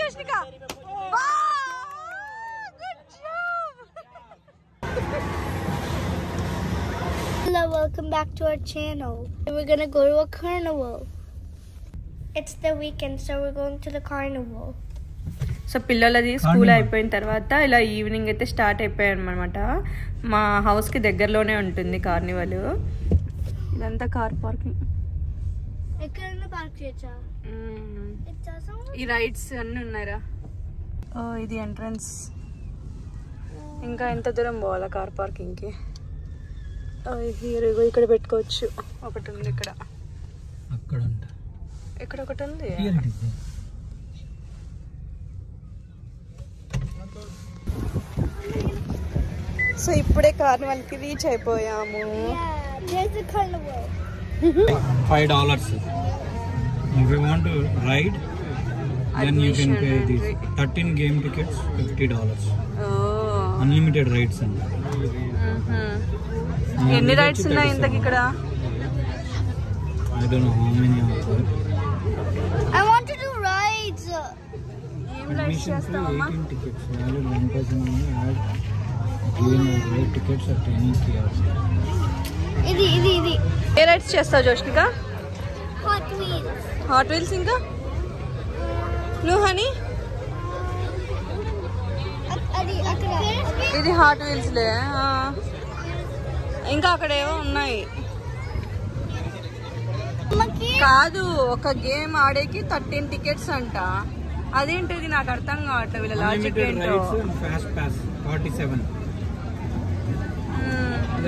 Joshnika. Good job. Hello, welcome back to our channel. We're gonna go to a carnival. It's the weekend, so we're going to the carnival. So పిల్లలది school అయిపోయిన తర్వాత ఇలా evening అయితే start అయిపోయాయి అనమాట. మా హౌస్కి దగ్గరలోనే ఉంటుంది కార్నివల్. ఇదంతా కార్ పార్కింగ్. ఎక్కడైనా పార్క్ చేయొచ్చా? ఈ రైడ్స్ అన్నీ ఉన్నారా? ఇది ఎంట్రన్స్. ఇంకా ఎంత దూరం పోవాలా కార్ పార్కింగ్కి? ఇక్కడ పెట్టుకోవచ్చు. ఒకటి ఉంది ఇక్కడ, ఇక్కడ ఒకటి ఉంది. సో ఇప్పుడే కార్నివల్కి రీచ్ అయిపోయాము. $5. If you want to ride, then you can pay these 13 game tickets, $50. Unlimited rides. ఎన్ని రైడ్స్ ఉన్నాయి ఇంతకి ఇక్కడ? I don't know how many are there. I want to do rides. ఏం rides చేస్తావమ్మా? 18 tickets. Valid 1 person only. Add game or ride tickets at any kiosk. ఇది ఏ rides చేస్తావు Joshnika? Hot Wheels. Hot wheels. ఇంకా నువ్వు honey? అది అక్కడ. ఇది hot వీల్స్లే. ఇంకా అక్కడ ఏవో ఉన్నాయి. కాదు, ఒక గేమ్ ఆడేకి 13 టికెట్స్ అంట. అదేంటిది నాకు అర్థం కావట్లేదు వీళ్ళ లాజిక్ ఏంటో. Fast pass 47.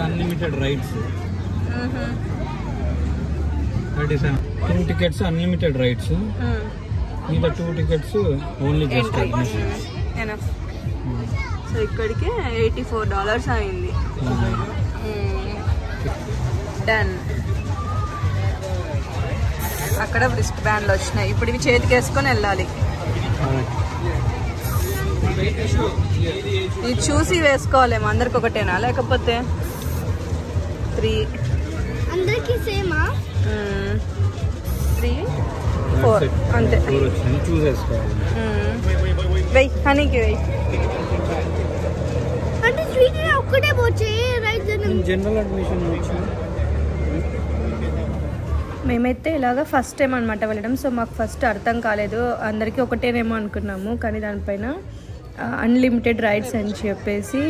Unlimited rides. 37. 2 tickets unlimited rides. Either 2 tickets only just admission. Enough. So ఇక్కడికి $84 అయింది. డన్. అక్కడ రిస్ట్ బ్యాండ్లు వచ్చినాయి. ఇప్పుడు ఇవి చేతికి వేసుకొని వెళ్ళాలి. ఇది చూసి వేసుకోవాలేమో. అందరికి ఒకటేనా లేకపోతే 3? అందరికి సేమా? 3, 4 అంతే. వెయ్యి హనీకి వెయ్యి. అంటే స్వీట్ ఒక్కటే పోచే రైట్ జనరల్ అడ్మిషన్ మేమైతే ఇలాగ ఫస్ట్ టైం అనమాట వెళ్ళడం. సో మాకు ఫస్ట్ అర్థం కాలేదు. అందరికీ ఒకటేనేమో అనుకున్నాము. కానీ దానిపైన అన్లిమిటెడ్ రైడ్స్ అని చెప్పేసి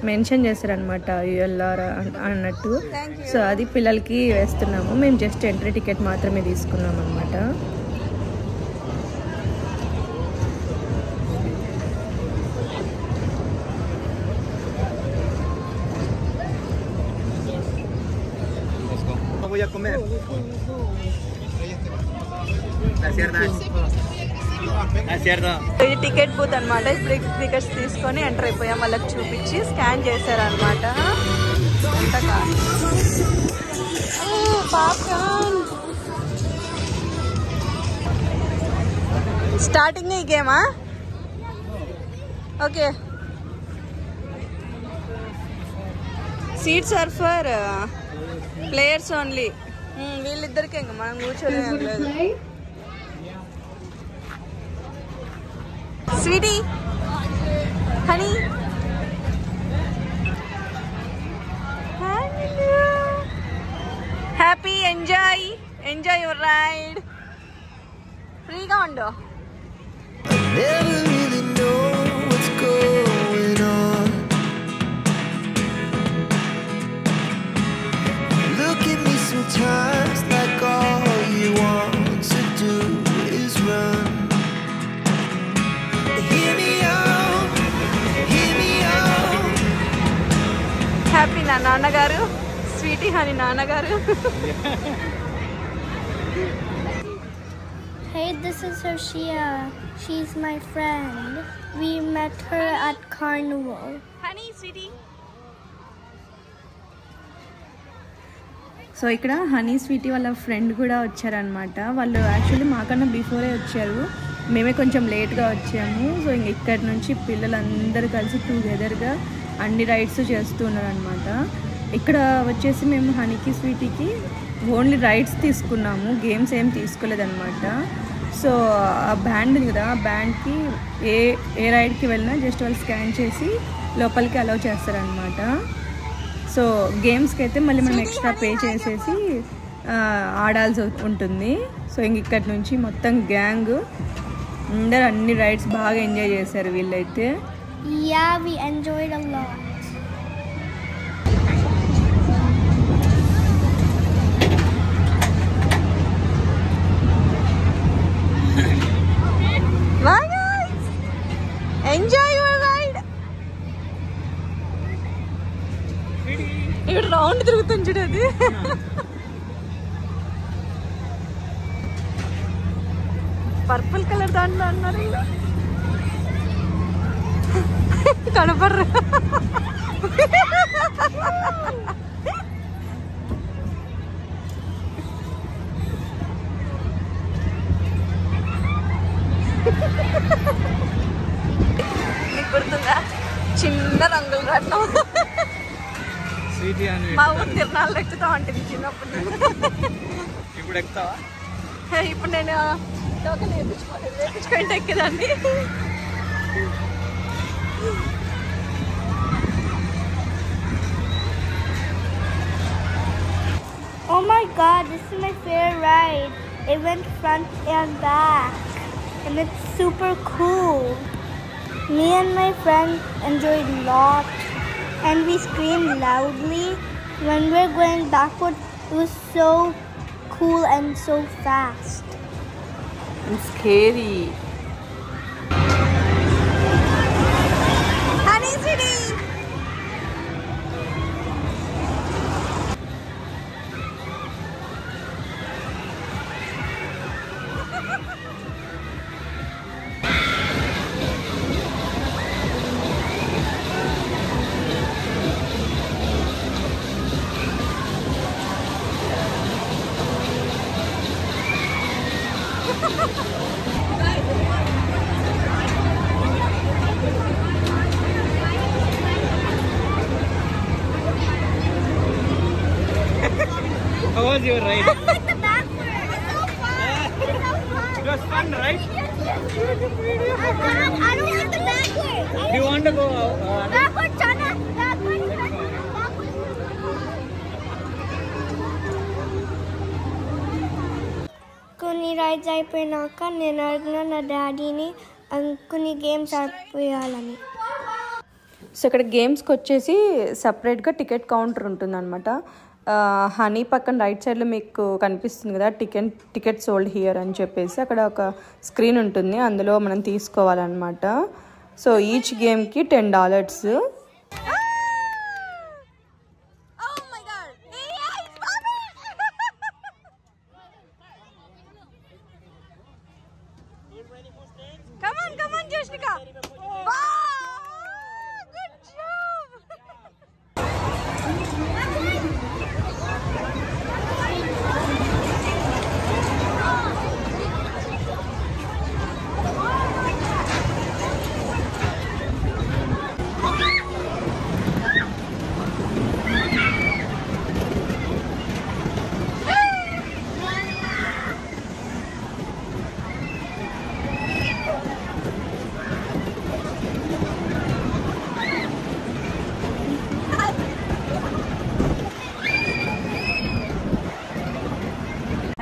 మెన్షన్ చేశారనమాట, యుఎల్ఆర్ అన్నట్టు. సో అది పిల్లలకి వేస్తున్నాము. మేము జస్ట్ ఎంట్రీ టికెట్ మాత్రమే తీసుకున్నాం అనమాట. voy a comer. ఇది టికెట్ బూత్ అనమాట. ఇప్పుడు టికెట్స్ తీసుకొని ఎంటర్ అయిపోయాం. వాళ్ళకి చూపించి స్కాన్ చేశారనమాట. స్టార్టింగ్ ఈ గేమా? Okay. Seats are for players only. వీళ్ళిద్దరికే ఇంకా మనం కూర్చోలేం లేదు. Sweetie, honey, happy, enjoy your ride. ఫ్రీగా ఉండు. Sometimes like all you want to do is run. Hear me out, hear me out. Happy నా నాన్నగారు, స్వీటీ హనీ నాన్నగారు. Hey, this is Hershia. She's my friend. We met her at Carnival. Honey, sweetie. So ఇక్కడ honey sweetie వాళ్ళ friend కూడా వచ్చారనమాట. వాళ్ళు actually మాకన్నా before వచ్చారు. మేమే కొంచెం లేట్గా వచ్చాము. సో ఇంక ఇక్కడి నుంచి పిల్లలందరూ కలిసి టుగెదర్గా అన్ని రైడ్స్ చేస్తూ ఉన్నారనమాట. ఇక్కడ వచ్చేసి మేము హనీకి స్వీటీకి ఓన్లీ రైడ్స్ తీసుకున్నాము, గేమ్స్ ఏం తీసుకోలేదన్నమాట. సో ఆ బ్యాండ్ ఉంది కదా, ఆ బ్యాండ్కి ఏ రైడ్కి వెళ్ళినా జస్ట్ వాళ్ళు స్కాన్ చేసి లోపలికి అలౌ చేస్తారనమాట. సో గేమ్స్కి అయితే మళ్ళీ మనం ఎక్స్ట్రా పే చేసేసి ఆడాల్సి ఉంటుంది. సో ఇంక ఇక్కడి నుంచి మొత్తం గ్యాంగ్ అందరు అన్ని రైడ్స్ బాగా ఎంజాయ్ చేశారు వీళ్ళైతే. Yeah, we enjoyed a lot. Bye guys, enjoy your ride. ఇక్కడ రౌండ్ తిరుగుతుంది చూడు, అది పర్పుల్ కలర్ దాంట్లో అన్నారు కనపర్రు. నీకు గుర్తుందా చిన్న రంగులు రాట్నం మా ఊరు తిరణాలు ఎక్కుతా ఉంటుంది చిన్నప్పుడు. ఇప్పుడు ఎక్కుతావా? ఇప్పుడు నేను టోకెన్ వేయించుకుంటే ఎక్కేదాన్ని. Oh my god, this is my favorite ride. It went front and back, and it's super cool. Me and my friend enjoyed a lot, and we screamed loudly. When we were going backward, it was so cool and so fast. It's scary. Honey City. How was your ride? I like the backward. It's so fun. It was fun, right? I don't like the backward. Do you want to go? Backward, Chana. Backward. కొన్ని rides అయిపోయినాక నేను అడిగిన నా డాడీని కొన్ని games ఆడిపోయాలని. So ఇక్కడ గేమ్స్కి వచ్చేసి సపరేట్గా టికెట్ కౌంటర్ ఉంటుందన్నమాట. హనీ పక్కన రైట్ సైడ్లో మీకు కనిపిస్తుంది కదా టికెట్ సోల్డ్ హియర్ అని చెప్పేసి అక్కడ ఒక స్క్రీన్ ఉంటుంది, అందులో మనం తీసుకోవాలన్నమాట. సో ఈచ్ గేమ్కి $10. Come on, Joshnika. Wow! Good job.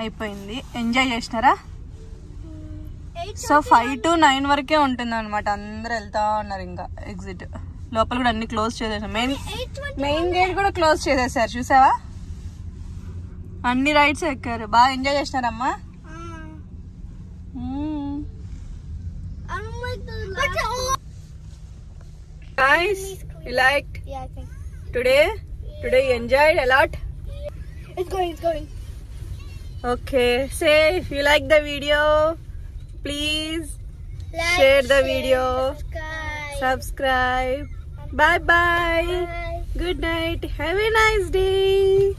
అయిపోయింది. ఎంజాయ్ చేసినారా? సో 5 to 9 వరకే ఉంటుంది అనమాట. అందరు వెళ్తా ఉన్నారు. ఇంకా ఎగ్జిట్ లోపల కూడా అన్ని క్లోజ్ చేసేసారు. మెయిన్ గేట్ కూడా క్లోజ్ చేసేసారు. చూసావా? అన్ని రైడ్స్ ఎక్కారు. బాగా enjoy చేసినారమ్మా. Guys, you liked? Yeah, I think. Today you enjoyed a lot? It's going. Okay, say if you like the video, please Like, share the video, subscribe. subscribe. Bye bye. Bye. Good night. Have a nice day.